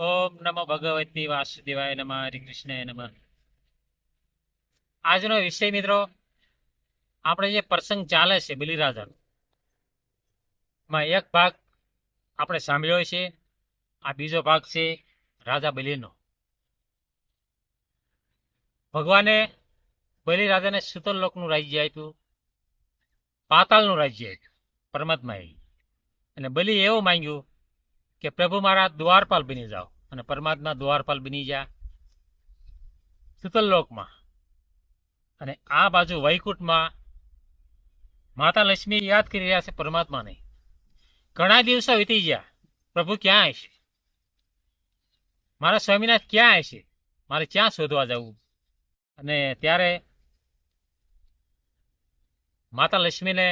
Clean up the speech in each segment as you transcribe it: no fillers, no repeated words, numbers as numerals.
ઓમ નમો ભગવતી વાસુદેવાય નમઃ હરિ કૃષ્ણાય નમઃ. આજનો વિષય મિત્રો, આપણે જે પ્રસંગ ચાલે છે બલિરાજાનો, માં એક ભાગ આપણે સાંભળ્યો છે. આ બીજો ભાગ છે રાજા બલિનો. ભગવાને બલિરાજાને સુતરલોકનું રાજ્ય આપ્યું, પાતાળનું રાજ્ય આપ્યું પરમાત્માએ. અને બલિ એવું માંગ્યું કે પ્રભુ મારા દ્વારપાલ બની જાઓ, અને પરમાત્મા દ્વારપાલ બની જા સુતરલોકમાં. અને આ બાજુ વૈકુંઠમાં માતા લક્ષ્મી યાદ કરી રહ્યા છે પરમાત્માને. ઘણા દિવસો વીતી ગયા, પ્રભુ ક્યાં હશે, મારા સ્વામિનાથ ક્યાં હશે, મારે ક્યાં શોધવા જવું. અને ત્યારે માતા લક્ષ્મીને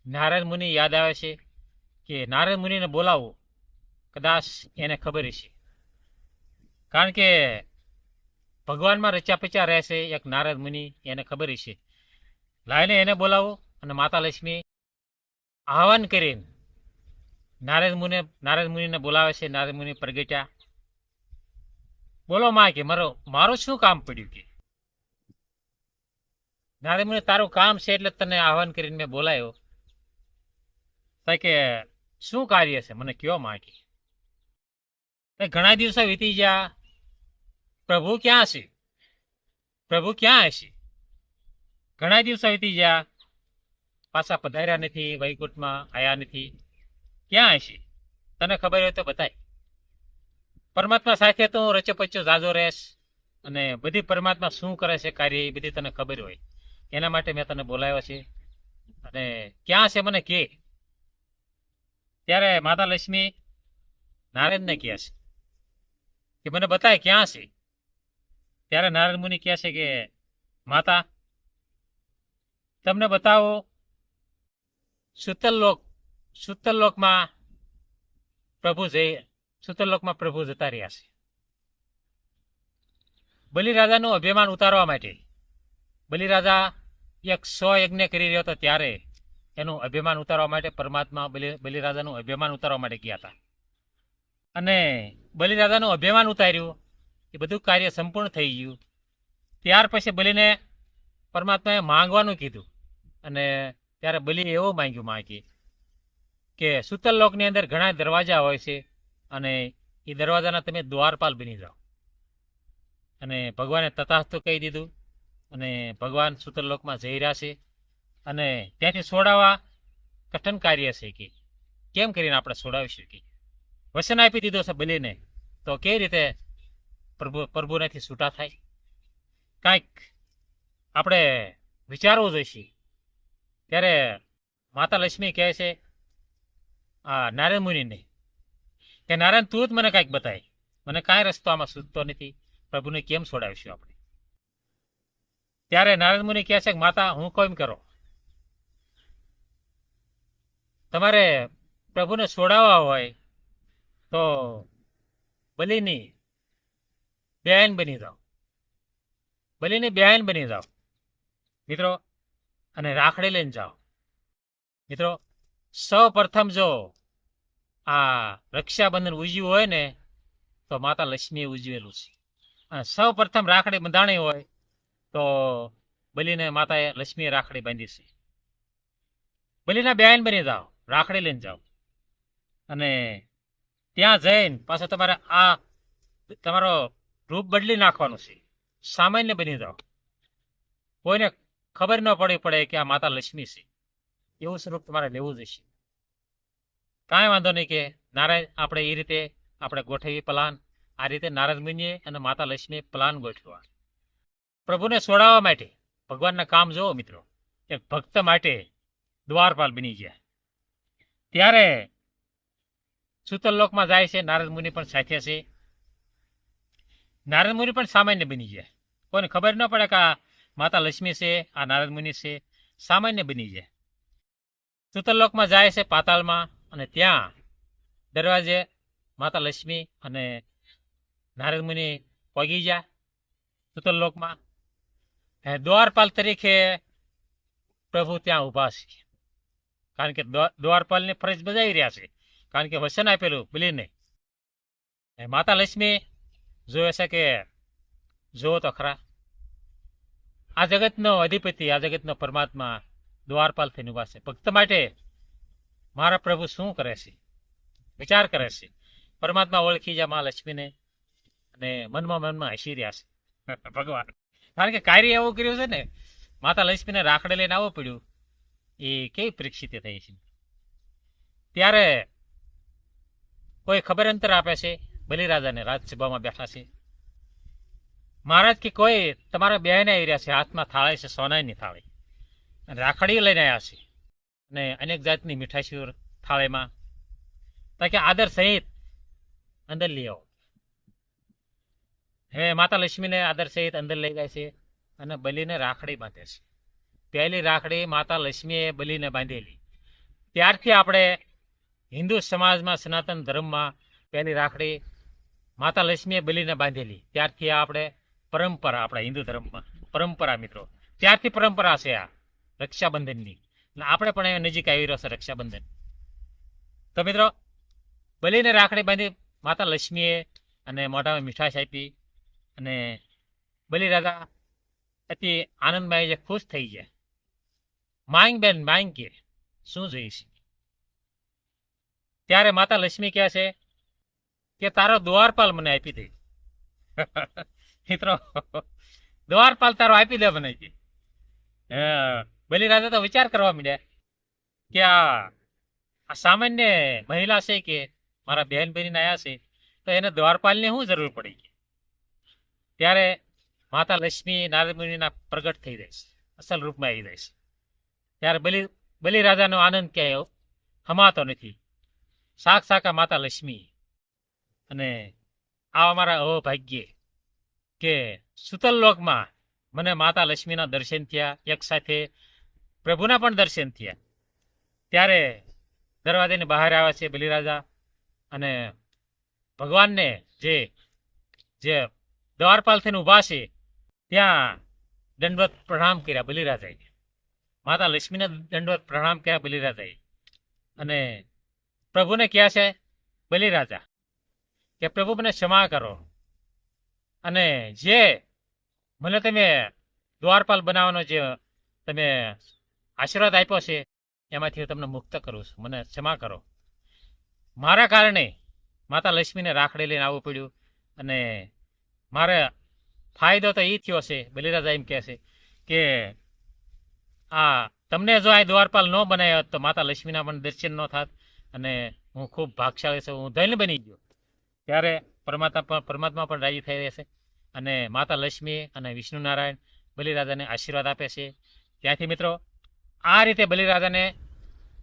નારદ મુનિ યાદ આવે છે કે નારદ મુનિને બોલાવો, કદાચ એને ખબર હશે. કારણ કે ભગવાનમાં રચ્યા પચ્યા રહેશે એક નારદ મુનિ, એને ખબર હશે. લાઈને એને બોલાવો. અને માતા લક્ષ્મી આહવાન કરીને નારદ મુનિને બોલાવે છે. નારદ મુનિ પ્રગટ્યા. બોલો માં કે મારું શું કામ પડ્યું કે. નારદ મુનિ તારું કામ છે એટલે તને આહવાન કરીને મેં બોલાયો. કે શું કાર્ય છે મને કયો માં કે. ઘણા દિવસો વીતી ગયા, પ્રભુ ક્યાં છે, પ્રભુ ક્યાં હશે. ઘણા દિવસો વીતી ગયા, પાછા પધાર્યા નથી, વૈકુંઠમાં આવ્યા નથી, ક્યાં હશે, તને ખબર હોય તો બતાય. પરમાત્મા સાથે તો રચો પચ્યો જાજો રહેશ, અને બધી પરમાત્મા શું કરે છે કાર્ય એ બધી તને ખબર હોય. એના માટે મેં તને બોલાવ્યો છે, અને ક્યાં છે મને કે. ત્યારે માતા લક્ષ્મી નારદને કહે છે કે મને બતાય ક્યાં છે. ત્યારે નારદ મુનિ કહે છે કે માતા તમને બતાવો, સુતરલોકમાં પ્રભુ જતા રહ્યા છે. બલિરાજાનું અભિમાન ઉતારવા માટે. બલિરાજા એક 100 યજ્ઞ કરી રહ્યો હતો, ત્યારે એનું અભિમાન ઉતારવા માટે પરમાત્મા બલિરાજાનું અભિમાન ઉતારવા માટે ગયા હતા. અને બલિરાજાનું અભિમાન ઉતાર્યું, એ બધું કાર્ય સંપૂર્ણ થઈ ગયું. ત્યાર પછી બલિને પરમાત્માએ માંગવાનું કીધું. અને ત્યારે બલિએ એવું માંગ્યું માંગી કે સુતરલોકની અંદર ઘણા દરવાજા હોય છે, અને એ દરવાજાના તમે દ્વારપાલ બની જાઓ. અને ભગવાને તથાસ્તુ કહી દીધું. અને ભગવાન સુતરલોકમાં જઈ રહ્યા છે, અને ત્યાંથી છોડાવવા કઠિન કાર્ય છે કે કેમ કરીને આપણે છોડાવી શકીએ. વચન આપી દીધો છે બલિને, તો કેવી રીતે પ્રભુનાથી છૂટા થાય. કાંઈક આપણે વિચારવું જોઈશે. ત્યારે માતા લક્ષ્મી કહે છે આ નારદ મુનિને કે નારાયણ તું જ મને કાંઈક બતાય, મને કાંઈ રસ્તો આમાં સૂચતો નથી, પ્રભુને કેમ છોડાવીશું આપણે. ત્યારે નારદ મુનિ કહે છે કે માતા હું કેમ કરો, તમારે પ્રભુને છોડાવવા હોય તો બલિની બહેન બની જાઓ, બલિની બહેન બની જાઓ મિત્રો, અને રાખડી લઈને જાઓ. મિત્રો, સૌ પ્રથમ જો આ રક્ષાબંધન ઉજવ્યું હોય ને તો માતા લક્ષ્મીએ ઉજવેલું છે. અને સૌ પ્રથમ રાખડી બંધાણી હોય તો બલિને માતાએ લક્ષ્મીએ રાખડી બાંધી છે. બલિના બહેન બની જાઓ, રાખડી લઈને જાઓ. અને ત્યાં જઈને પાછો તમારો રૂપ બદલી નાખવાનું છે, સામાન્ય બની જાઓ. કોઈને ખબર ન પડી પડે કે આ માતા લક્ષ્મી છે, એવું સ્વરૂપ તમારે લેવું જશે. કાંઈ વાંધો નહીં કે નારાયણ આપણે એ રીતે આપણે ગોઠવી પ્લાન. આ રીતે નારદ મુનિએ અને માતા લક્ષ્મીએ પ્લાન ગોઠવ્યા પ્રભુને છોડાવવા માટે. ભગવાનના કામ જુઓ મિત્રો, એક ભક્ત માટે દ્વારપાલ બની ગયા. ત્યારે સુતરલોકમાં જાય છે, નારદ મુનિ પણ સાથે છે. નારદ મુનિ પણ સામાન્ય બની જાય, કોઈને ખબર ન પડે કે આ માતા લક્ષ્મી છે, આ નારદ મુનિ છે, સામાન્ય બની જાય. સુતરલોકમાં જાય છે પાતાળમાં, અને ત્યાં દરવાજે માતા લક્ષ્મી અને નારદ મુનિ પગી જાય સુતરલોકમાં. દ્વારપાલ તરીકે પ્રભુ ત્યાં ઊભા છે, કારણ કે દ્વારપાલની ફરજ બજાવી રહ્યા છે, કારણ કે વચન આપેલું બલિને માતા લક્ષ્મી જોવે છે કે જુઓ તો ખરા, આ જગતનો અધિપતિ, આ જગતનો પરમાત્મા દ્વારપાલ થઈને ઉભા છે. ભક્ત માટે મારા પ્રભુ શું કરે છે, વિચાર કરે છે. પરમાત્મા ઓળખી જાય મા લક્ષ્મીને અને મનમાં હસી રહ્યા છે ભગવાન. કારણ કે કાર્ય એવું કર્યું છે ને, માતા લક્ષ્મીને રાખડે લઈને આવવું પડ્યું, એ કેવી પરીક્ષિત થઈ છે. ત્યારે કોઈ ખબર અંતર આપે છે બલિરાજાને, રાજસભામાં બેઠા છે. મહારાજ કે કોઈ તમારા બહેને આવી રહ્યા છે, હાથમાં થાળી છે, સોનાની થાળી, રાખડી લઈને આવ્યા છે અને અનેક જાતની મીઠાઈઓ થાળીમાં, તાકે આદર સહિત અંદર લઈ આવો. હવે માતા લક્ષ્મીને આદર સહિત અંદર લઈ જાય છે અને બલિને રાખડી બાંધે છે. પહેલી રાખડી માતા લક્ષ્મીએ બલિને બાંધેલી. ત્યારથી આપણે હિન્દુ સમાજમાં, સનાતન ધર્મમાં પહેલી રાખડી માતા લક્ષ્મીએ બલિને બાંધેલી. ત્યારથી આપણે પરંપરા, આપણા હિન્દુ ધર્મમાં પરંપરા મિત્રો, ત્યારથી પરંપરા છે આ રક્ષાબંધનની. અને આપણે પણ એ નજીક આવી રહ્યો છે રક્ષાબંધન. તો મિત્રો, બલિને રાખડી બાંધી માતા લક્ષ્મીએ અને મોઢામાં મીઠાશ આપી અને બલિરાજા અતિ આનંદમાં જે ખુશ થઈ ગયા. માંગ બેન માંગ, કે શું જોઈશ? ત્યારે માતા લક્ષ્મી કહે છે કે તારો દ્વારપાલ મને આપી દે. મિત્રો, દ્વારપાલ તારો આપી દે મને. બલિરાજા તો વિચાર કરવા માંડ્યા કે આ સામાન્ય મહિલા છે કે મારા બહેન બહેન આવ્યા છે, તો એને દ્વારપાલની શું જરૂર પડી? ત્યારે માતા લક્ષ્મી નારદ મુનિના પ્રગટ થઈ જાય છે, અસલ રૂપમાં આવી જાય છે. ત્યારે બલિરાજાનો આનંદ ક્યાંય હમાતો નથી. સાક્ષાત માતા લક્ષ્મી. અને આ અમારા અહોભાગ્ય કે સુતલ લોકમાં મને માતા લક્ષ્મીના દર્શન થયા, એક સાથે પ્રભુના પણ દર્શન થયા. ત્યારે દરવાજાની બહાર આવ્યા છે બલિરાજા અને ભગવાનને જે દ્વારપાલ થઈને ઊભા છે ત્યાં દંડવત પ્રણામ કર્યા બલિરાજાએ. માતા લક્ષ્મીને દંડવત પ્રણામ કર્યા બલિરાજાએ. અને પ્રભુને કહ્યા છે બલિરાજા કે પ્રભુ મને ક્ષમા કરો અને જે મને તમે દ્વારપાલ બનાવવાનો જે તમે આશીર્વાદ આપ્યો છે એમાંથી હું તમને મુક્ત કરું છું, મને ક્ષમા કરો. મારા કારણે માતા લક્ષ્મીને રાખડી લઈને આવવું પડ્યું અને મારે ફાયદો તો એ થયો છે. બલિરાજા એમ કહે છે કે તમને જો આ દ્વારપાલ ન બનાવ્યો તો માતા લક્ષ્મીના પણ દર્શન ન થાત અને હું ખૂબ ભાગશાળી છું, હું ધન્ય બની ગયો. ત્યારે પરમાત્મા પણ રાજી થઈ રહેશે અને માતા લક્ષ્મી અને વિષ્ણુ નારાયણ બલિરાજાને આશીર્વાદ આપે છે. ત્યાંથી મિત્રો આ રીતે બલિરાજાને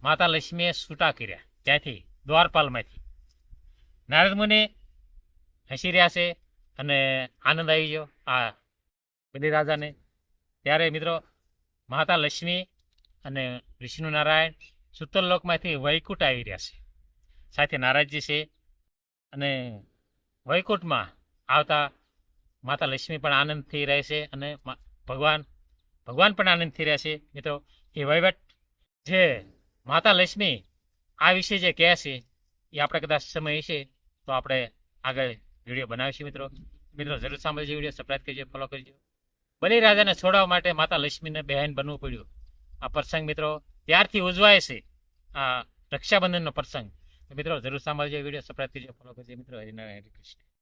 માતા લક્ષ્મીએ છૂટા કર્યા ત્યાંથી દ્વારપાલમાંથી. નારદ મુનિ હસી રહ્યા છે અને આનંદ આવી ગયો આ બલિરાજાને. ત્યારે મિત્રો માતા લક્ષ્મી અને વિષ્ણુ નારાયણ સુતલ લોકમાંથી વૈકુંઠ આવી રહ્યા છે, સાથે નારાયણજી છે. અને વૈકુંઠમાં આવતા માતા લક્ષ્મી પણ આનંદથી રહે છે અને ભગવાન પણ આનંદથી રહે છે. મિત્રો, એ વહીવટ જે માતા લક્ષ્મી આ વિશે જે કહે છે એ આપણે કદાચ સમય છે તો આપણે આગળ વિડીયો બનાવીશું. મિત્રો જરૂર સાંભળજો, વિડીયો સબસ્ક્રાઇબ કરજો, ફોલો કરજો. બલિરાજાને છોડાવવા માટે માતા લક્ષ્મીને બહેન બનવું પડ્યું. આ પ્રસંગ મિત્રો ત્યારથી ઉજવાય છે, આ રક્ષાબંધનનો પ્રસંગ. મિત્રો જરૂર સાંભળજો, વિડીયો સબસ્ક્રાઇબ કરજો, ફોલો કરજો. મિત્રો હરિનારાયણ, હરે કૃષ્ણ.